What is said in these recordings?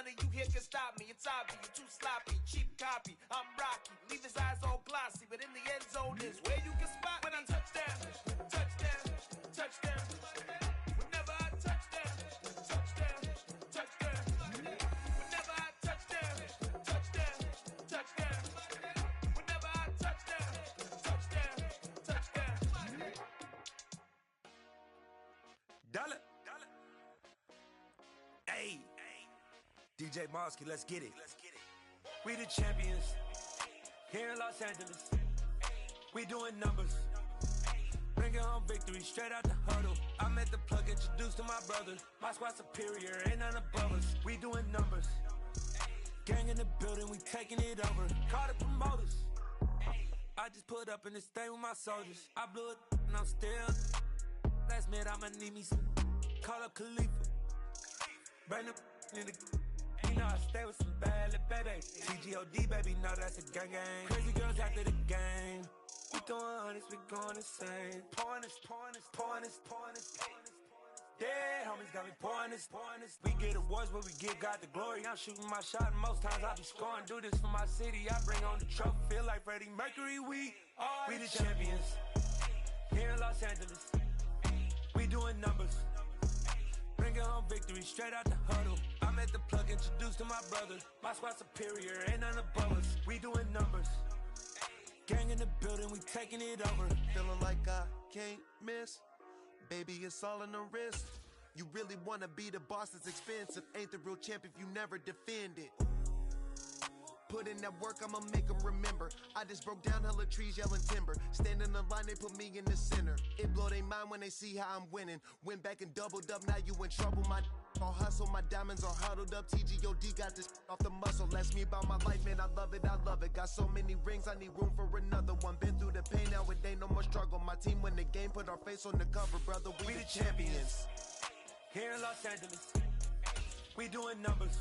of you here can stop me. It's obvious, you're too sloppy, cheap copy. I'm Rocky, leave his eyes all glossy, but in the end zone is where you can spot when I touch down, touchdown, touchdown. Whenever I touch down, touchdown, touchdown. Whenever I touch down, touchdown, touchdown. Whenever I touch down, touchdown, touchdown. Dollar. Hey, DJ Mosky, let's get it. We the champions here in Los Angeles. We doing numbers, bringing home victory straight out the huddle. I'm at the plug, introduced to my brothers. My squad superior, ain't none above us. We doing numbers, gang in the building, we taking it over. Call the promoters. I just put up in this thing with my soldiers. I blew it and I'm still. Last minute I'ma need me some. Call up Khalifa. Bring the in the. You know I stay with some bad little baby. TGOD baby, know that's a gang gang. Crazy girls after the game. We throwing hundreds, we going insane. Pouring this. Yeah, homies got me pouring this. We get awards, but we give God the glory. I'm shooting my shot, and most times I be scoring. Do this for my city, I bring on the trophy. Feel like Freddie Mercury, we the champions here in Los Angeles. We doing numbers, bringing home victory straight out the huddle. I'm at the plug, introduced to my brothers. My squad superior, ain't none above us. We doing numbers, gang in the building, we taking it over. Feeling like I can't miss. Baby, it's all in the wrist. You really wanna be the boss, it's expensive. Ain't the real champ if you never defend it. Put in that work, I'ma make them remember. I just broke down hella trees, yelling timber. Stand in the line, they put me in the center. It blow their mind when they see how I'm winning. Went back and doubled up, now you in trouble. My all hustle, my diamonds are huddled up. TGOD got this off the muscle. Ask me about my life, man, I love it. Got so many rings, I need room for another one. Been through the pain, now it ain't no more struggle. My team win the game, put our face on the cover, brother. We the champions here in Los Angeles. We doing numbers,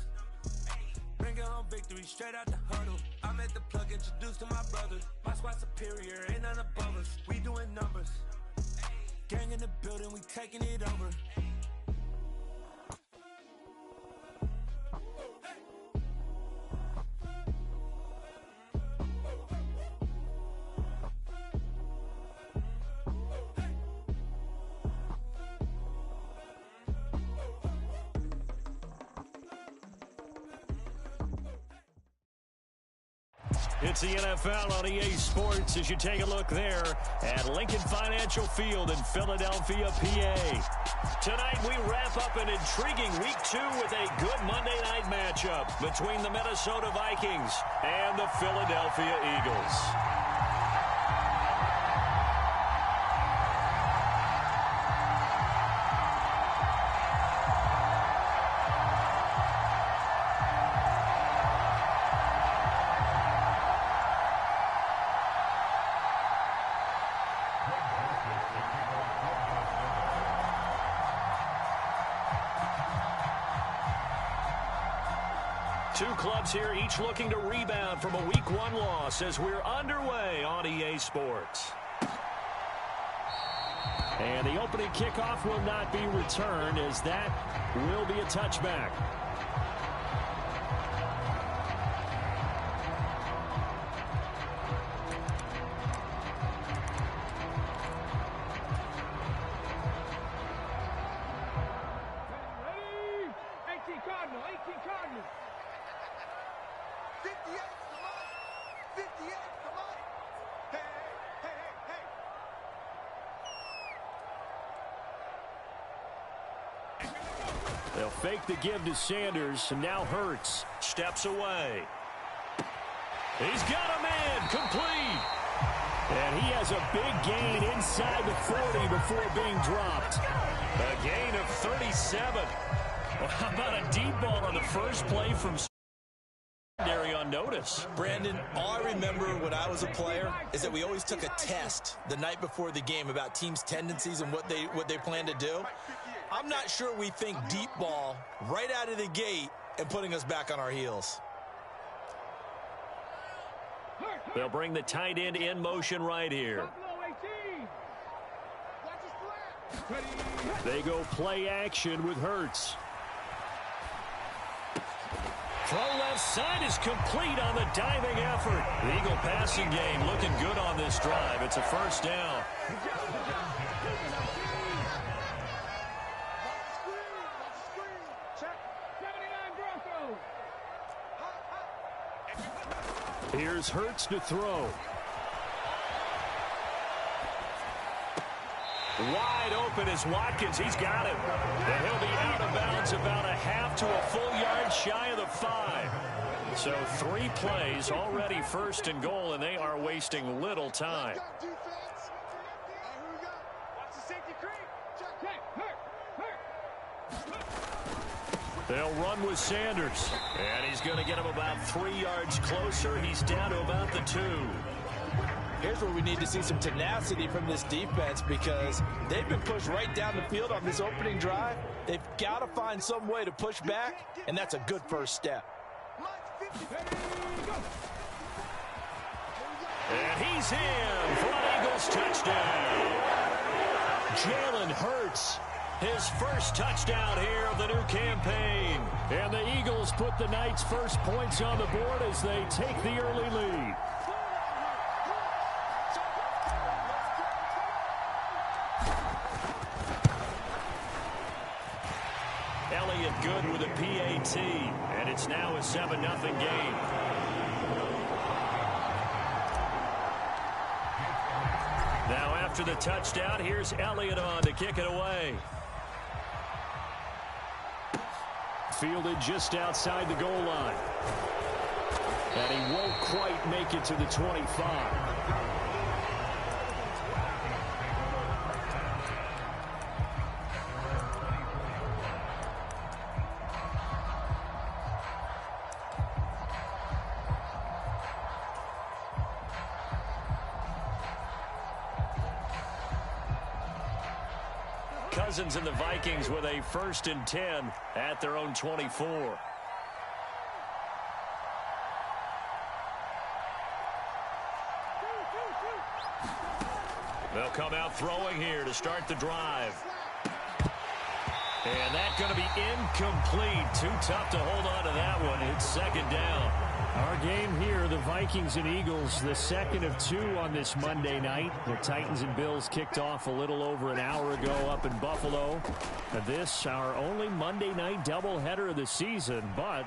bringing home victory straight out the huddle. I'm at the plug, introduced to my brothers. My squad superior, ain't none above us. We doing numbers, gang in the building, we taking it over. It's the NFL on EA Sports as you take a look there at Lincoln Financial Field in Philadelphia, PA. Tonight we wrap up an intriguing Week 2 with a good Monday night matchup between the Minnesota Vikings and the Philadelphia Eagles. Two clubs here, each looking to rebound from a Week 1 loss as we're underway on EA Sports. And the opening kickoff will not be returned as that will be a touchback. They'll fake the give to Sanders, and now Hurts steps away. He's got a man, complete. And he has a big gain inside the 40 before being dropped. A gain of 37. Well, how about a deep ball on the first play from secondary on notice? Brandon, all I remember when I was a player is that we always took a test the night before the game about teams' tendencies and what they plan to do. I'm not sure we think deep ball right out of the gate and putting us back on our heels. They'll bring the tight end in motion right here. They go play action with Hurts. Throw left side is complete on the diving effort. The Eagle passing game looking good on this drive. It's a first down. Here's Hurts to throw. Wide open is Watkins. He's got it. And he'll be out of bounds about a half to a full yard shy of the 5. So 3 plays already first and goal, and they are wasting little time. They'll run with Sanders. And he's going to get him about 3 yards closer. He's down to about the 2. Here's where we need to see some tenacity from this defense, because they've been pushed right down the field on this opening drive. They've got to find some way to push back, and that's a good first step. And he's in for an Eagles touchdown. Jalen Hurts, his first touchdown here of the new campaign. And the Eagles put the Knights' first points on the board as they take the early lead. Elliott good with a PAT, and it's now a 7-0 game. Now after the touchdown, here's Elliott on to kick it away. Fielded just outside the goal line. And he won't quite make it to the 25. Cousins and the Vikings with a 1st and 10 at their own 24. They'll come out throwing here to start the drive. And that's going to be incomplete. Too tough to hold on to that one. It's 2nd down. Our game here, the Vikings and Eagles, the 2nd of 2 on this Monday night. The Titans and Bills kicked off a little over an hour ago up in Buffalo. This, our only Monday night doubleheader of the season, but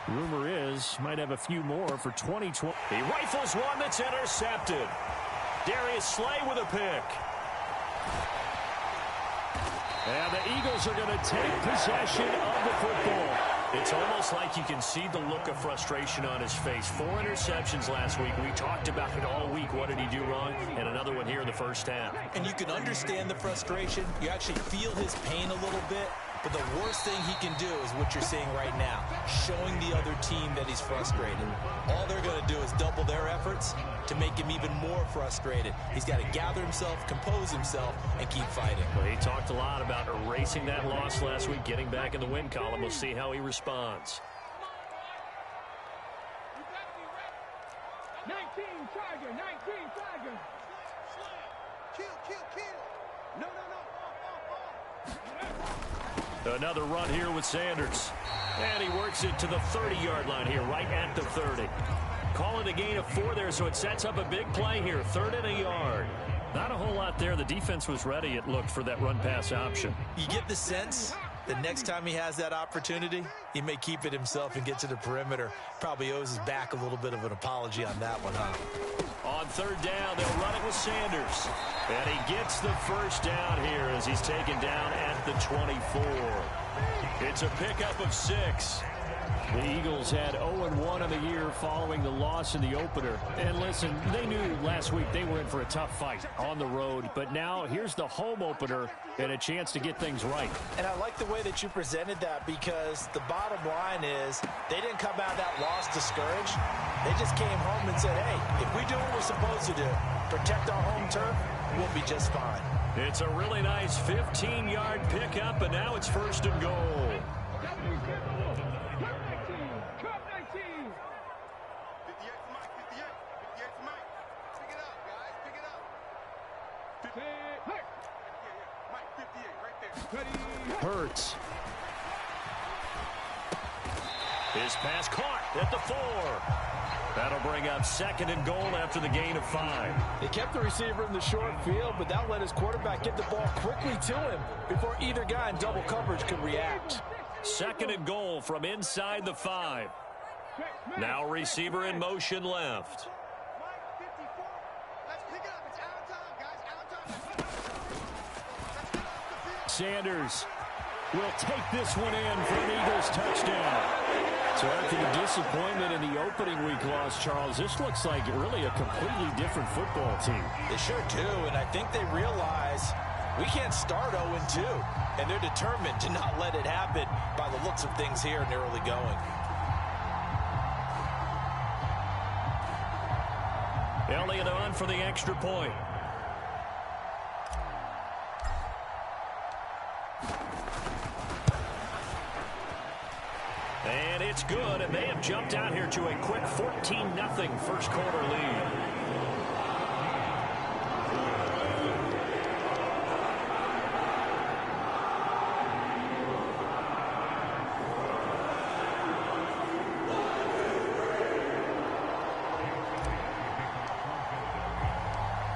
rumor is might have a few more for 2020. He rifles one that's intercepted. Darius Slay with a pick. And the Eagles are going to take possession of the football. It's almost like you can see the look of frustration on his face. 4 interceptions last week. We talked about it all week. What did he do wrong? And another one here in the first half. And you can understand the frustration. You actually feel his pain a little bit. But the worst thing he can do is what you're seeing right now, showing the other team that he's frustrated. All they're going to do is double their efforts to make him even more frustrated. He's got to gather himself, compose himself, and keep fighting. Well, he talked a lot about erasing that loss last week, getting back in the win column. We'll see how he responds. 19 Tiger, 19 Tiger. Kill. No. Another run here with Sanders. And he works it to the 30-yard line here, right at the 30. Call it a gain of 4 there, so it sets up a big play here. 3rd and a yard. Not a whole lot there. The defense was ready, it looked, for that run-pass option. You get the sense that next time he has that opportunity, he may keep it himself and get to the perimeter. Probably owes his back a little bit of an apology on that one, huh? On 3rd down, they'll run it with Sanders. And he gets the first down here as he's taken down at the 24. It's a pickup of 6. The Eagles had 0-1 on the year following the loss in the opener. And listen, they knew last week they were in for a tough fight on the road. But now here's the home opener and a chance to get things right. And I like the way that you presented that, because the bottom line is they didn't come out of that loss discouraged. They just came home and said, hey, if we do what we're supposed to do, protect our home turf, we'll be just fine. It's a really nice 15-yard pickup, and now it's 1st and goal. His pass caught at the 4. That'll bring up 2nd and goal after the gain of 5. They kept the receiver in the short field, but that let his quarterback get the ball quickly to him before either guy in double coverage could react. 2nd and goal from inside the 5. Now receiver in motion left. Sanders will take this one in for an Eagles touchdown. So after the disappointment in the opening week loss, Charles, this looks like really a completely different football team. They sure do, and I think they realize we can't start 0-2, and they're determined to not let it happen by the looks of things here in the early going. Elliott on for the extra point. And it's good, and they have jumped out here to a quick 14-0 first quarter lead.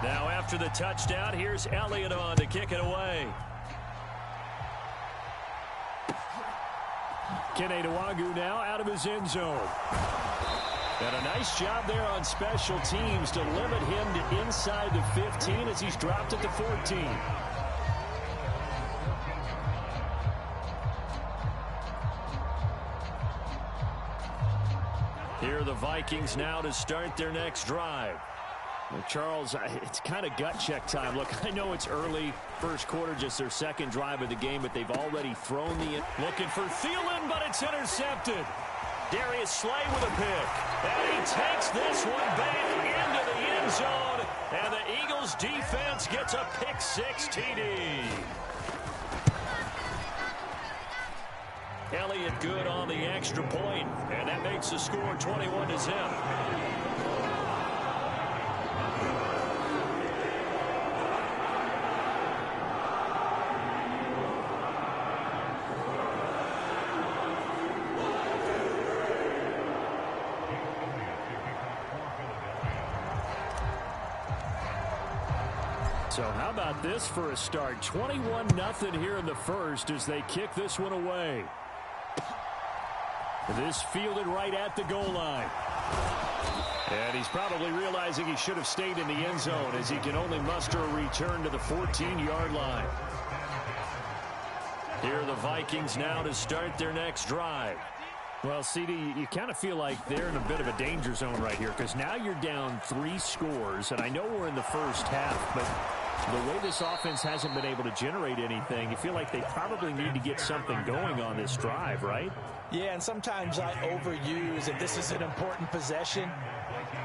Now after the touchdown, here's Elliott on to kick it away. Keneduagu now out of his end zone. And a nice job there on special teams to limit him to inside the 15 as he's dropped at the 14. Here are the Vikings now to start their next drive. Well, Charles, it's kind of gut check time. Look, I know it's early, first quarter, just their second drive of the game, but they've already thrown looking for Thielen, but it's intercepted. Darius Slay with a pick, and he takes this one back into the end zone, and the Eagles defense gets a pick-6 TD. Elliott good on the extra point, and that makes the score 21-0. So how about this for a start? 21-0 here in the first as they kick this one away. This fielded right at the goal line. And he's probably realizing he should have stayed in the end zone as he can only muster a return to the 14-yard line. Here are the Vikings now to start their next drive. Well, CD, you kind of feel like they're in a bit of a danger zone right here because now you're down 3 scores, and I know we're in the first half, but the way this offense hasn't been able to generate anything, you feel like they probably need to get something going on this drive, right? Yeah, and sometimes I overuse if this is an important possession.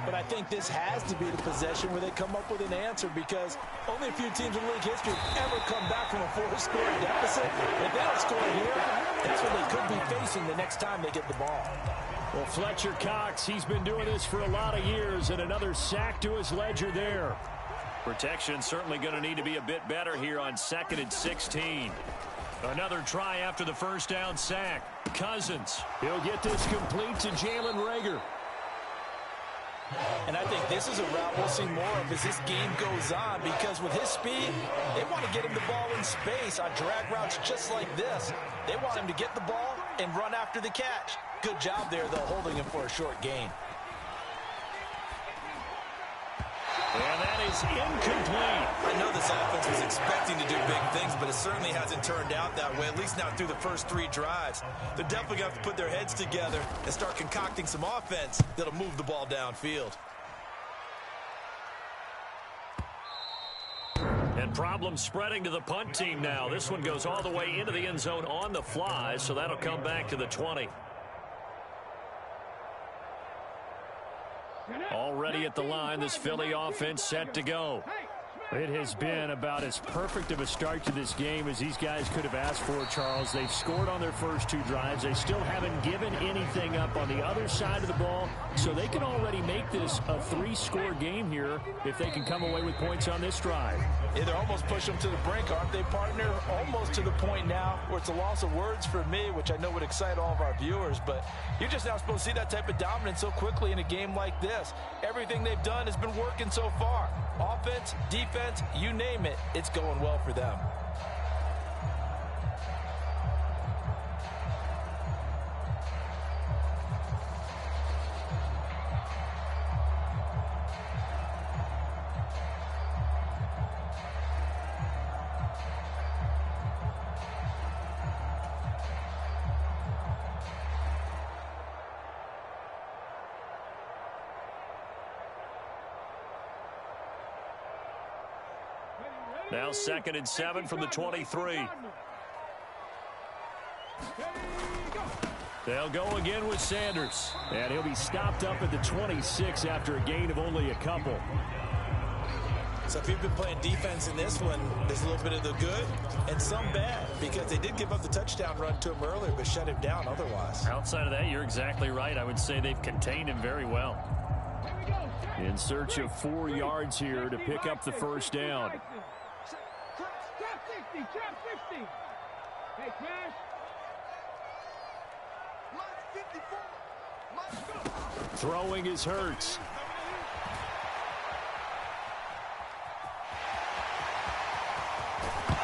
But I think this has to be the possession where they come up with an answer because only a few teams in league history have ever come back from a 4-score deficit. If they don't score here, that's what they could be facing the next time they get the ball. Well, Fletcher Cox, he's been doing this for a lot of years, and another sack to his ledger there. Protection certainly going to need to be a bit better here on 2nd and 16. Another try after the first down sack. Cousins, he'll get this complete to Jalen Reagor. And I think this is a route we'll see more of as this game goes on because with his speed, they want to get him the ball in space on drag routes just like this. They want him to get the ball and run after the catch. Good job there, though, holding him for a short gain. And that is incomplete. I know this offense was expecting to do big things, but it certainly hasn't turned out that way, at least not through the first 3 drives. They're definitely going to have to put their heads together and start concocting some offense that'll move the ball downfield. And problems spreading to the punt team now. This one goes all the way into the end zone on the fly, so that'll come back to the 20. Already at the line, this Philly offense set to go. It has been about as perfect of a start to this game as these guys could have asked for, Charles. They've scored on their first 2 drives. They still haven't given anything up on the other side of the ball, so they can already make this a 3-score game here if they can come away with points on this drive. Yeah, they're almost pushing them to the brink, aren't they, partner? Almost to the point now where it's a loss of words for me, which I know would excite all of our viewers, but you're just not supposed to see that type of dominance so quickly in a game like this. Everything they've done has been working so far. Offense, defense, you name it, it's going well for them. Now 2nd and 7 from the 23. They'll go again with Sanders. And he'll be stopped up at the 26 after a gain of only a couple. So if you've been playing defense in this one, there's a little bit of the good and some bad, because they did give up the touchdown run to him earlier but shut him down otherwise. Outside of that, you're exactly right. I would say they've contained him very well. In search of 4 yards here to pick up the first down. Throwing is Hurts.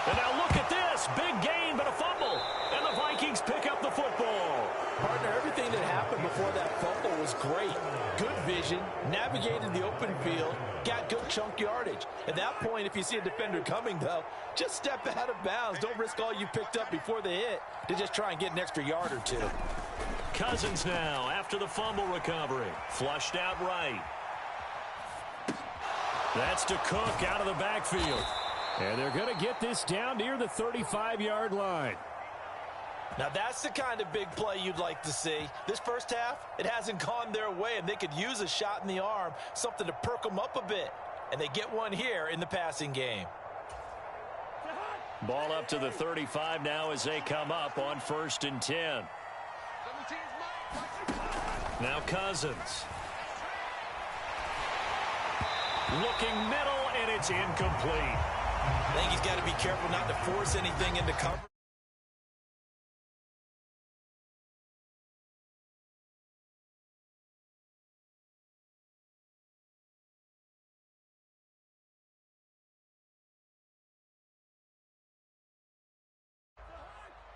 And now look at this. Big gain, but a fumble. And the Vikings pick up the football. Partner, everything that happened before that fumble was great. Good vision, navigated the open field, got good chunk yardage. At that point, if you see a defender coming, though, just step out of bounds. Don't risk all you picked up before the hit to just try and get an extra yard or 2. Cousins now after the fumble recovery. Flushed out right. That's to Cook out of the backfield. And they're going to get this down near the 35-yard line. Now that's the kind of big play you'd like to see. This first half, it hasn't gone their way, and they could use a shot in the arm, something to perk them up a bit. And they get one here in the passing game. Ball up to the 35 now as they come up on 1st and 10. Now Cousins. Looking middle, and it's incomplete. I think he's got to be careful not to force anything into cover.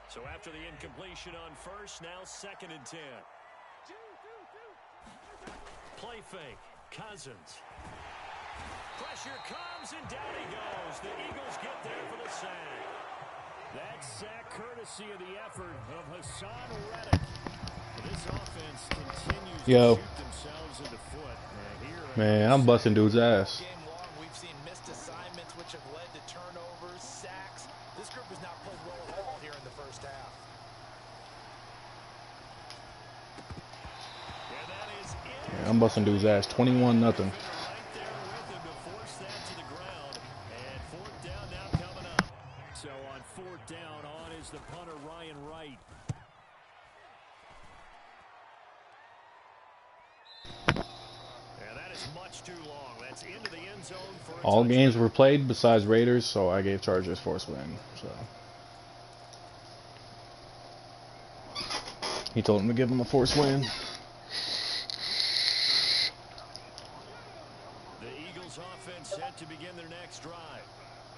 So after the incompletion on 1st, now 2nd and 10. Play fake. Cousins. Pressure comes, and down he goes. The Eagles get there for the sack. That sack courtesy of the effort of Hassan Reddick. This offense continues to shoot themselves in the foot. Man, I'm busting dude's ass. We've seen missed assignments which have led to turnovers, sacks. This group has not played well at all here in the first half. Yeah, I'm busting dude's ass. 21-0. So on 4th down, on is the punter Ryan Wright. And that is much too long. That's into the end zone for all games were played besides Raiders, so I gave Chargers force win. So he told him to give him a force win. The Eagles offense set to begin their next drive.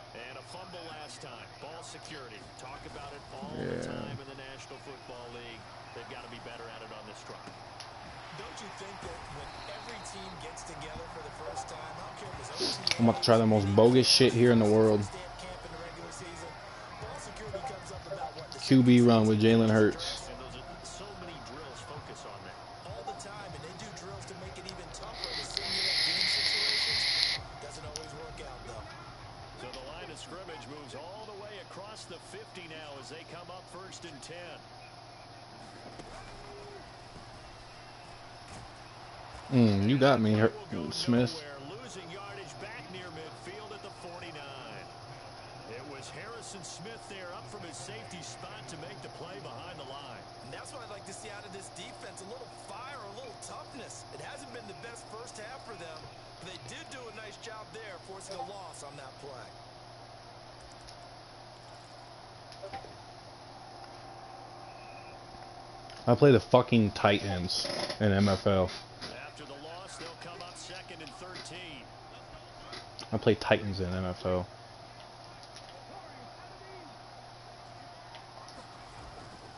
And a fumble last time. Ball security. Talk about it all the time in the National Football League. They've got to be better at it on this drive. Don't you think that when every team gets together for the first time, I don't care if it's OT, I'm about to try the most bogus shit here in the world. QB run with Jalen Hurts. So many drills focus on that. All the time, and they do drills to make it even tougher to simulate game situations. Doesn't always work out, though. So the line of scrimmage moves all the way across the 50 now as they come up 1st and 10. You got me, Smith. Losing yardage back near midfield at the 40. safety spot to make the play behind the line. And that's what I'd like to see out of this defense, a little fire, a little toughness. It hasn't been the best first half for them, but they did do a nice job there, forcing a loss on that play. I play the fucking Titans in MFL. After the loss, they'll come up 2nd and 13. I play Titans in MFL.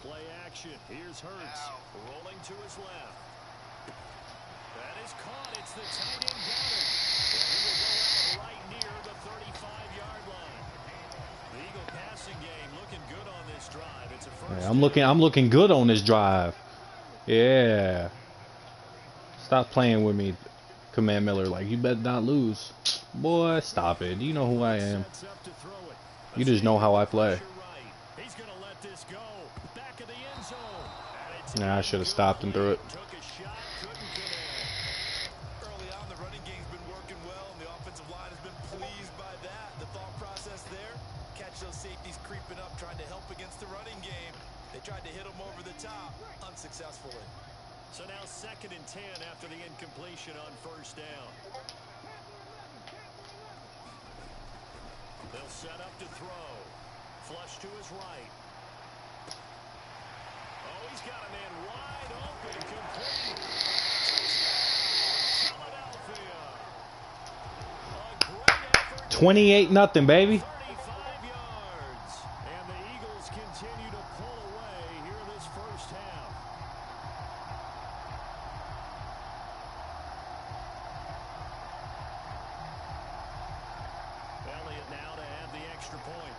Play action. Here's Hurts. Rolling to his left. That is caught. It's the tight end Goddard. And he will go out right near the 35-yard line. The Eagle passing game looking good on this drive. It's a first. Yeah, I'm looking good on this drive. Yeah. Stop playing with me, Command Miller. Like, you better not lose. Boy, stop it. You know who I am. You just know how I play. He's going to let this go. Back of the end zone. Nah, I should have stopped and threw it. Took a shot, couldn't connect. Early on, the running game's been working well, and the offensive line has been pleased by that. The thought process there, catch those safeties creeping up, trying to help against the running game. They tried to hit them over the top, unsuccessfully. So now 2nd and 10 after the incompletion on first down. They'll set up to throw. Flush to his right. Oh, he's got a man wide open. Complete. Philadelphia. A great effort. 28-0, baby. 35 yards. And the Eagles continue to pull away here this first half. Elliott now to have the extra point.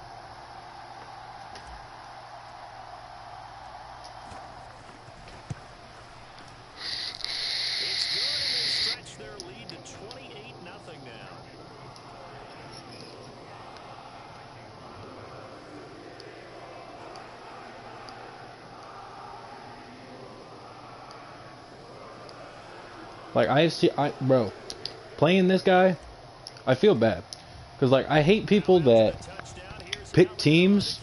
It's good, and they stretch their lead to 28-0 now. Like, bro, playing this guy, I feel bad. Because, like, I hate people that pick teams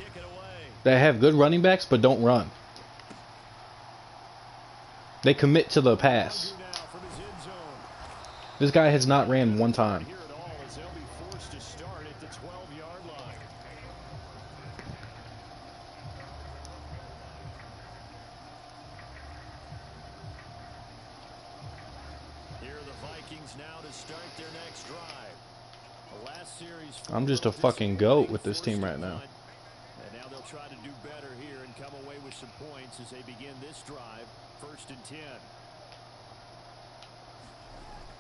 that have good running backs but don't run. They commit to the pass. This guy has not ran one time. Here are the Vikings now to start their next drive. The last series I'm just a fucking goat with this team right now. And now they'll try to do better here and come away with some points as they begin this drive. 1st and 10.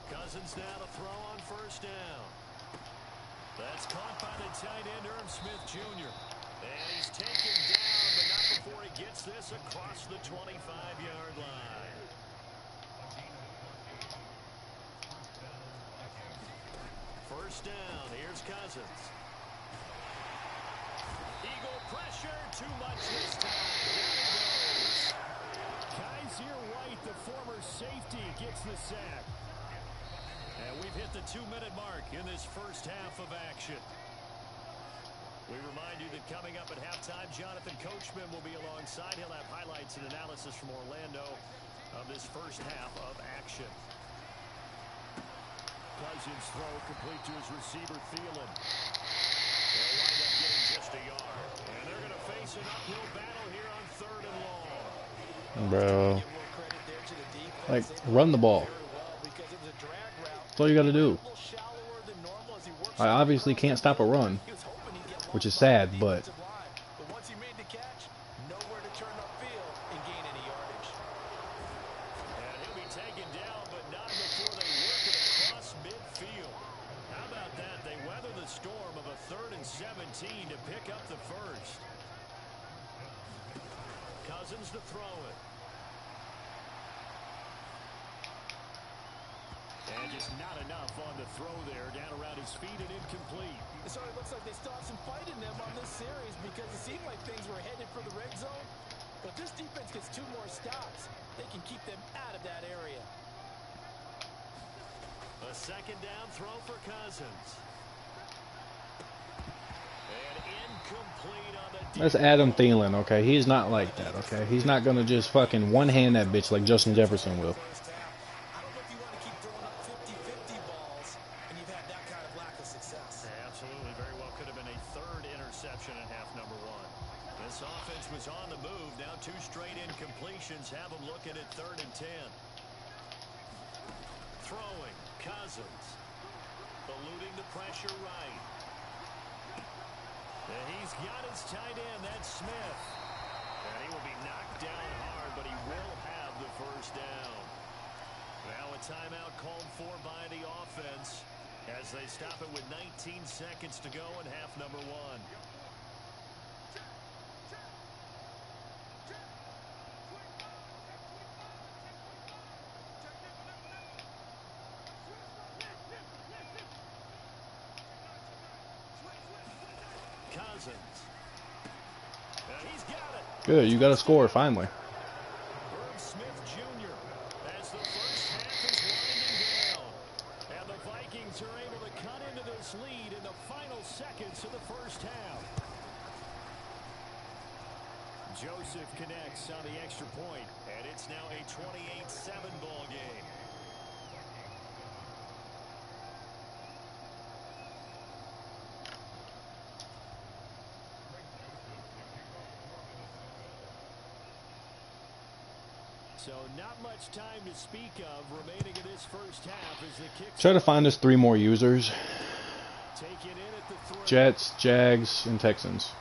Cousins now to throw on first down. That's caught by the tight end, Irv Smith Jr. And he's taken down, but not before he gets this across the 25-yard line. First down, here's Cousins. Eagle pressure, too much this time. Down he goes. Kaiser White, the former safety, gets the sack. And we've hit the 2-minute mark in this first half of action. We remind you that coming up at halftime, Jonathan Coachman will be alongside. He'll have highlights and analysis from Orlando of this first half of action. Cousins throw complete to his receiver, Thielen. They'll wind up getting just a yard. And they're going to face an uphill battle here on 3rd and long. Bro. Like, run the ball. That's all you got to do. I obviously can't stop a run, which is sad, but... once he made the catch, nowhere to turn upfield and gain any yardage. And he'll be taken down, but not before they work it across midfield. How about that? They weather the storm of a 3rd and 17 to pick up the first. Cousins to throw it. And just not enough on the throw there, down around his feet and incomplete. So it looks like they still have some fight in them on this series because it seemed like things were headed for the red zone. But this defense gets 2 more stops. They can keep them out of that area. A 2nd down throw for Cousins. And That's Adam Thielen, okay? He's not like that, okay? He's not going to just fucking one-hand that bitch like Justin Jefferson will. I don't know if you want to keep throwing up 50-50 balls and you've had that kind of lack of success. Absolutely. Very well could have been a third interception in half number one. This offense was on the move. Now 2 straight incompletions have them looking at 3rd and 10. Throwing. Cousins. Eluding the pressure right. And he's got his tight end. That's Smith. And he will be knocked down hard, but he will have the first down. Now a timeout called for by the offense as they stop it with 19 seconds to go in half number one. Cousins. And he's got it. Good, you got a score finally. Smith Jr. as the first half is winding down. And the Vikings are able to cut into this lead in the final seconds of the first half. Joseph connects on the extra point, and it's now a 28-7 ball game. So not much time to speak of remaining in this first half as the kick. Try to find us 3 more users. Take it in at the 3. Jets, Jags, and Texans.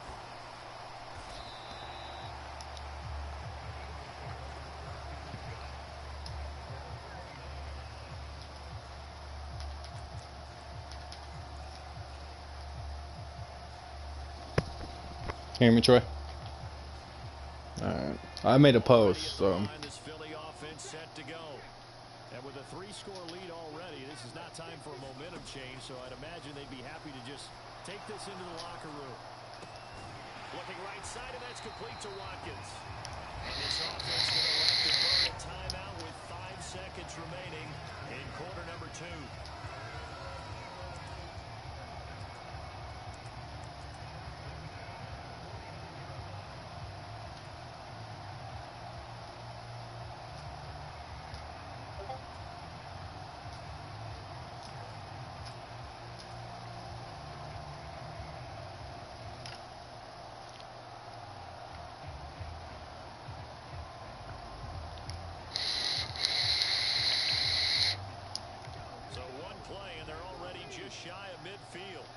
Hear me, Troy? Alright. I made a post, so. This Philly offense set to go. And with a 3-score lead already, this is not time for a momentum change, so I'd imagine they'd be happy to just take this into the locker room. Looking right side, and that's complete to Watkins. And this offense going to elect to burn a timeout with 5 seconds remaining in quarter number 2. Shy of midfield.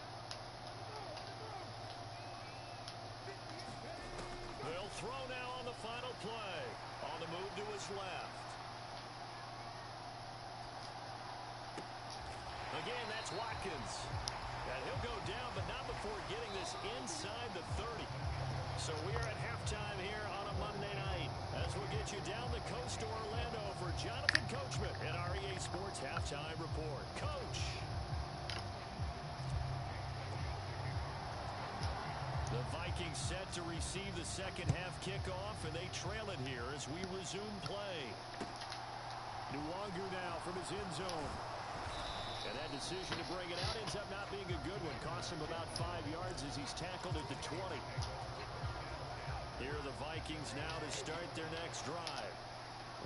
They'll throw now on the final play. On the move to his left. Again, that's Watkins. And he'll go down, but not before getting this inside the 30. So we are at halftime here on a Monday night. As we'll get you down the coast to Orlando for Jonathan Coachman in our EA Sports Halftime Report. Coach. The Vikings set to receive the second half kickoff, and they trail it here as we resume play. Nwangu now from his end zone. And that decision to bring it out ends up not being a good one. Cost him about 5 yards as he's tackled at the 20. Here are the Vikings now to start their next drive.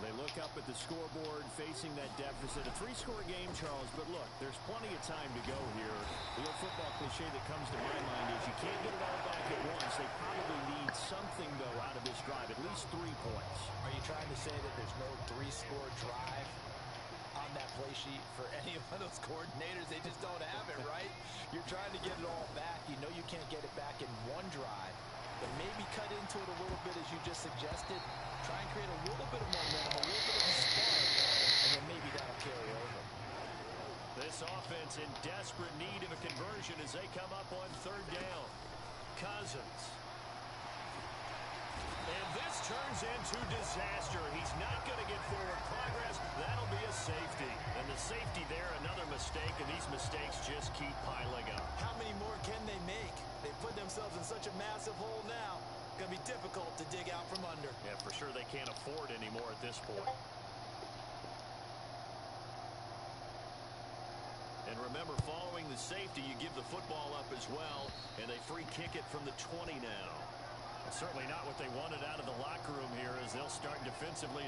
They look up at the scoreboard facing that deficit. A 3-score game, Charles, but look, there's plenty of time to go here. The old football cliche that comes to my mind is you can't get it all back at once. They probably need something, though, out of this drive, at least 3 points. Are you trying to say that there's no 3-score drive on that play sheet for any of those coordinators? They just don't have it, right? You're trying to get it all back. You know you can't get it back in one drive. But maybe cut into it a little bit as you just suggested. Try and create a little bit of momentum, a little bit of a spark, and then maybe that'll carry over. This offense in desperate need of a conversion as they come up on 3rd down. Cousins. And this turns into disaster. He's not going to get forward progress. That'll be a safety. And the safety there, another mistake, and these mistakes just keep piling up. How many more can they make? They put themselves in such a massive hole now. Going to be difficult to dig out from under. Yeah, for sure they can't afford anymore at this point. And And remember, following the safety, you give the football up as well, and they free kick it from the 20 now. Well, certainly not what they wanted out of the locker room here as they'll start defensively.